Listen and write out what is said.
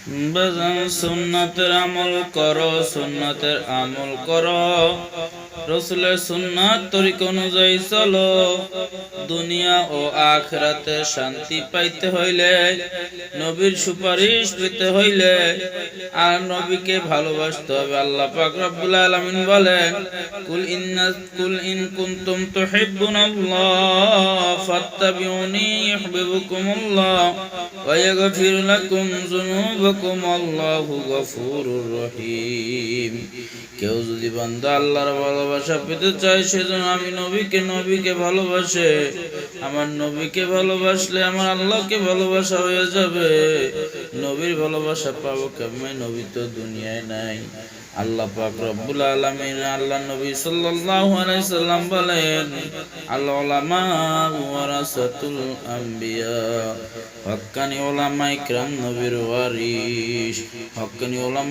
বাজান সুন্নাতের আমল করো, সুন্নাতের আমল করো, রসুলের সুন্নাত তরিকা অনুযায়ী চলো। দুনিয়া ও আখিরাতে শান্তি পাইতে হইলে, নবীর সুপারিশ পেতে হইলে আর নবীকে ভালোবাসতে হবে। আল্লাহ পাক রব্বুল আলামিন বলেন, কুল ইন কুনতুম তুহিব্বুনাল্লাহ ফাত্তাবিউনি ইউহিব্বুকুমুল্লাহ ওয়া ইয়াগফির লাকুম যুনুবাকুম আল্লাহু গফুরুর রহিম। কেউ যদি বান্দা আল্লাহর ভালোবাসা পেতে চায়, সেজন্য আমি নবীকে ভালোবাসে। আমার নবীকে ভালোবাসলে আমার আল্লাহকে ভালোবাসা হয়ে যাবে। নবীর ভালোবাসা পাবো কেমনে? নবী তো দুনিয়ায় নাই। আল্লাহ পাক রব্বুল আলামিন, আল্লাহ নবী সাল্লাল্লাহু আলাইহি সাল্লাম বলেন, আল উলামা ওয়ারাসাতুল আম্বিয়া। হক্কানি উলামায়ে কিরাম নবীর ওয়ারিস। হক্কানি উলামা